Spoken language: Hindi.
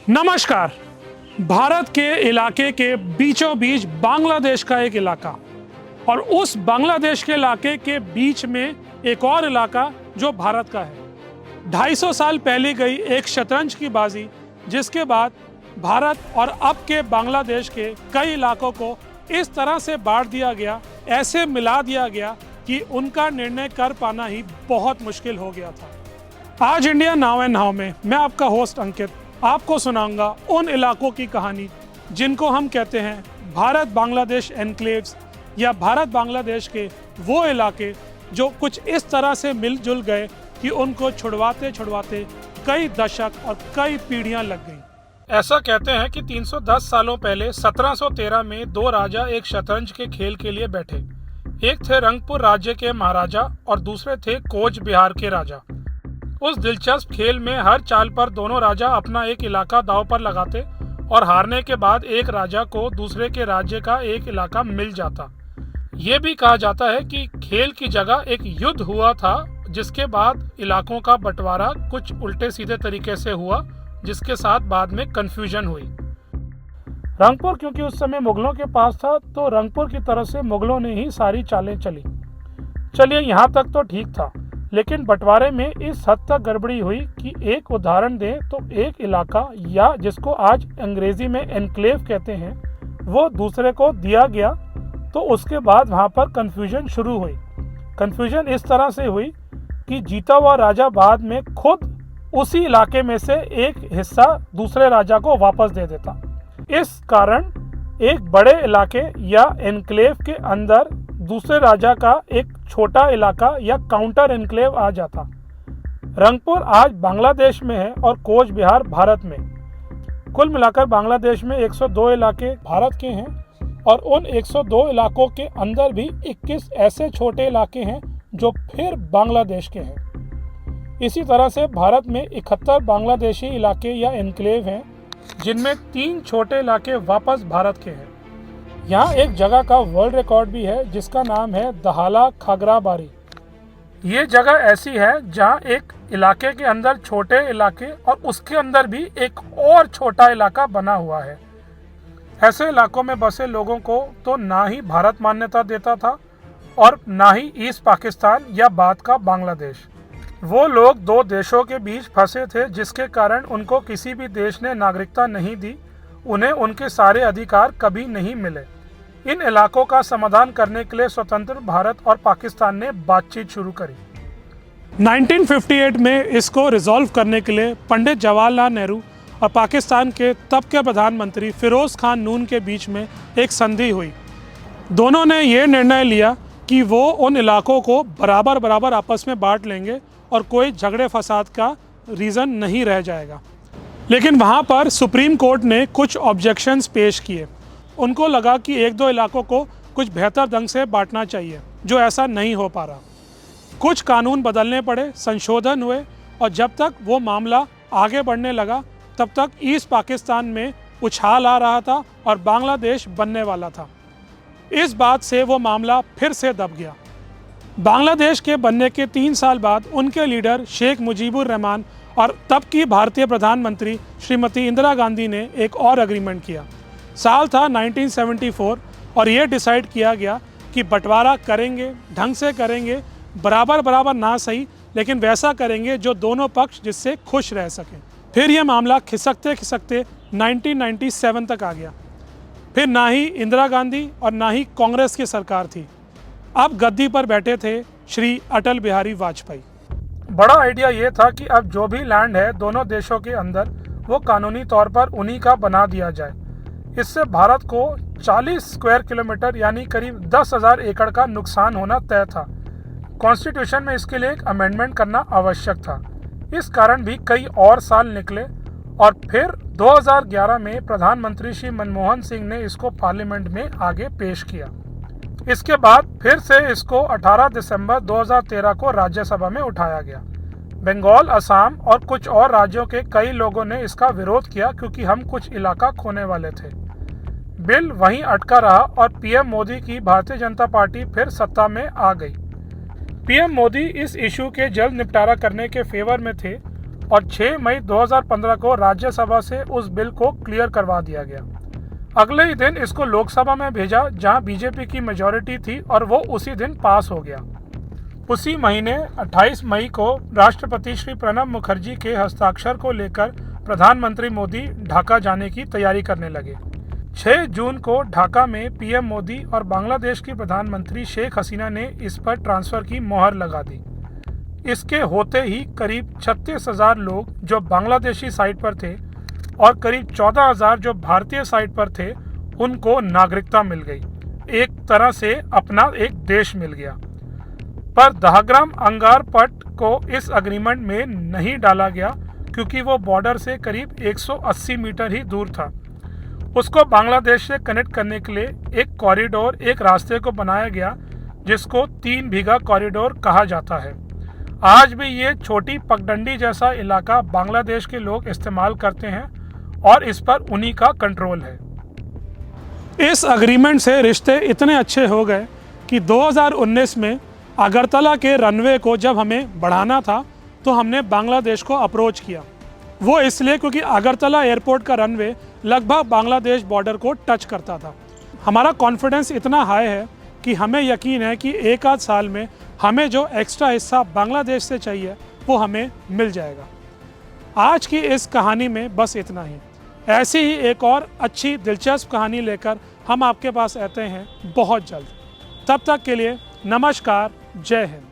नमस्कार। भारत के इलाके के बीचों बीच बांग्लादेश का एक इलाका और उस बांग्लादेश के इलाके के बीच में एक और इलाका जो भारत का है। 250 साल पहले गई एक शतरंज की बाजी, जिसके बाद भारत और अब के बांग्लादेश के कई इलाकों को इस तरह से बांट दिया गया, ऐसे मिला दिया गया कि उनका निर्णय कर पाना ही बहुत मुश्किल हो गया था। आज इंडिया नाउ एंड हाउ में मैं आपका होस्ट अंकित आपको सुनाऊंगा उन इलाकों की कहानी जिनको हम कहते हैं भारत बांग्लादेश एनक्लेव्स या भारत बांग्लादेश के वो इलाके जो कुछ इस तरह से मिलजुल गए कि उनको छुड़वाते छुड़वाते कई दशक और कई पीढ़ियां लग गईं। ऐसा कहते हैं कि 310 सालों पहले 1713 में दो राजा एक शतरंज के खेल के लिए बैठे। एक थे रंगपुर राज्य के महाराजा और दूसरे थे कोच बिहार के राजा। उस दिलचस्प खेल में हर चाल पर दोनों राजा अपना एक इलाका दांव पर लगाते और हारने के बाद एक राजा को दूसरे के राज्य का एक इलाका मिल जाता। ये भी कहा जाता है कि खेल की जगह एक युद्ध हुआ था, जिसके बाद इलाकों का बंटवारा कुछ उल्टे सीधे तरीके से हुआ, जिसके साथ बाद में कंफ्यूजन हुई। रंगपुर क्योंकि उस समय मुगलों के पास था, तो रंगपुर की तरफ से मुगलों ने ही सारी चालें चली। चलिए, यहाँ तक तो ठीक था, लेकिन बंटवारे में इस हद तक गड़बड़ी हुई कि एक उदाहरण दें तो एक इलाका या जिसको आज अंग्रेजी में एनक्लेव कहते हैं, वो दूसरे को दिया गया, तो उसके बाद वहाँ पर कन्फ्यूजन शुरू हुई। कन्फ्यूजन इस तरह से हुई कि जीता हुआ राजा बाद में खुद उसी इलाके में से एक हिस्सा दूसरे राजा को वापस दे देता। इस कारण एक बड़े इलाके या एनक्लेव के अंदर दूसरे राजा का एक छोटा इलाका या काउंटर एनक्लेव आ जाता। रंगपुर आज बांग्लादेश में है और कोच बिहार भारत में। कुल मिलाकर बांग्लादेश में 102 इलाके भारत के हैं और उन 102 इलाकों के अंदर भी 21 ऐसे छोटे इलाके हैं जो फिर बांग्लादेश के हैं। इसी तरह से भारत में 71 बांग्लादेशी इलाके या एनक्लेव हैं, जिनमें 3 छोटे इलाके वापस भारत के हैं। यहाँ एक जगह का वर्ल्ड रिकॉर्ड भी है जिसका नाम है दहाला खागराबारी। ये जगह ऐसी है जहाँ एक इलाके के अंदर छोटे इलाके और उसके अंदर भी एक और छोटा इलाका बना हुआ है। ऐसे इलाकों में बसे लोगों को तो ना ही भारत मान्यता देता था और ना ही ईस्ट पाकिस्तान या बाद का बांग्लादेश। वो लोग दो देशों के बीच फंसे थे, जिसके कारण उनको किसी भी देश ने नागरिकता नहीं दी, उन्हें उनके सारे अधिकार कभी नहीं मिले। इन इलाकों का समाधान करने के लिए स्वतंत्र भारत और पाकिस्तान ने बातचीत शुरू करी। 1958 में इसको रिजॉल्व करने के लिए पंडित जवाहरलाल नेहरू और पाकिस्तान के तब के प्रधानमंत्री फिरोज खान नून के बीच में एक संधि हुई। दोनों ने ये निर्णय लिया कि वो उन इलाकों को बराबर बराबर आपस में बांट लेंगे और कोई झगड़े फसाद का रीज़न नहीं रह जाएगा। लेकिन वहाँ पर सुप्रीम कोर्ट ने कुछ ऑब्जेक्शंस पेश किए। उनको लगा कि एक दो इलाकों को कुछ बेहतर ढंग से बांटना चाहिए, जो ऐसा नहीं हो पा रहा। कुछ कानून बदलने पड़े, संशोधन हुए, और जब तक वो मामला आगे बढ़ने लगा तब तक ईस्ट पाकिस्तान में उछाल आ रहा था और बांग्लादेश बनने वाला था। इस बात से वो मामला फिर से दब गया। बांग्लादेश के बनने के 3 साल बाद उनके लीडर शेख मुजीबुर रहमान और तब की भारतीय प्रधानमंत्री श्रीमती इंदिरा गांधी ने एक और एग्रीमेंट किया। साल था 1974 और ये डिसाइड किया गया कि बंटवारा करेंगे, ढंग से करेंगे, बराबर बराबर ना सही, लेकिन वैसा करेंगे जो दोनों पक्ष जिससे खुश रह सकें। फिर यह मामला खिसकते खिसकते 1997 तक आ गया। फिर ना ही इंदिरा गांधी और ना ही कांग्रेस की सरकार थी। अब गद्दी पर बैठे थे श्री अटल बिहारी वाजपेयी। बड़ा आइडिया ये था कि अब जो भी लैंड है दोनों देशों के अंदर, वो कानूनी तौर पर उन्हीं का बना दिया जाए। इससे भारत को 40 स्क्वायर किलोमीटर यानी करीब 10,000 एकड़ का नुकसान होना तय था। कॉन्स्टिट्यूशन में इसके लिए एक अमेंडमेंट करना आवश्यक था। इस कारण भी कई और साल निकले और फिर 2011 में प्रधानमंत्री श्री मनमोहन सिंह ने इसको पार्लियामेंट में आगे पेश किया। इसके बाद फिर से इसको 18 दिसंबर 2013 को राज्यसभा में उठाया गया। बंगाल, असम और कुछ और राज्यों के कई लोगों ने इसका विरोध किया क्योंकि हम कुछ इलाका खोने वाले थे। बिल वहीं अटका रहा और पीएम मोदी की भारतीय जनता पार्टी फिर सत्ता में आ गई। पीएम मोदी इस इशू के जल्द निपटारा करने के फेवर में थे और 6 मई 2015 को राज्यसभा से उस बिल को क्लियर करवा दिया गया। अगले ही दिन इसको लोकसभा में भेजा जहां बीजेपी की मेजॉरिटी थी और वो उसी दिन पास हो गया। उसी महीने 28 मई को राष्ट्रपति श्री प्रणब मुखर्जी के हस्ताक्षर को लेकर प्रधानमंत्री मोदी ढाका जाने की तैयारी करने लगे। 6 जून को ढाका में पीएम मोदी और बांग्लादेश की प्रधानमंत्री शेख हसीना ने इस पर ट्रांसफर की मोहर लगा दी। इसके होते ही करीब 36,000 लोग जो बांग्लादेशी साइड पर थे और करीब 14,000 जो भारतीय साइड पर थे उनको नागरिकता मिल गई। एक तरह से अपना एक देश मिल गया। पर दहग्राम अंगार पट को इस एग्रीमेंट में नहीं डाला गया क्योंकि वो बॉर्डर से करीब 180 मीटर ही दूर था। उसको बांग्लादेश से कनेक्ट करने के लिए एक कॉरिडोर, एक रास्ते को बनाया गया जिसको 3 बीघा कॉरिडोर कहा जाता है। आज भी ये छोटी पगडंडी जैसा इलाका बांग्लादेश के लोग इस्तेमाल करते हैं और इस पर उन्हीं का कंट्रोल है। इस एग्रीमेंट से रिश्ते इतने अच्छे हो गए कि 2019 में अगरतला के रनवे को जब हमें बढ़ाना था तो हमने बांग्लादेश को अप्रोच किया। वो इसलिए क्योंकि अगरतला एयरपोर्ट का रनवे लगभग बांग्लादेश बॉर्डर को टच करता था। हमारा कॉन्फिडेंस इतना हाई है कि हमें यकीन है कि एक आध साल में हमें जो एक्स्ट्रा हिस्सा बांग्लादेश से चाहिए वो हमें मिल जाएगा। आज की इस कहानी में बस इतना ही। ऐसी ही एक और अच्छी दिलचस्प कहानी लेकर हम आपके पास आते हैं बहुत जल्द। तब तक के लिए नमस्कार, जय हिंद।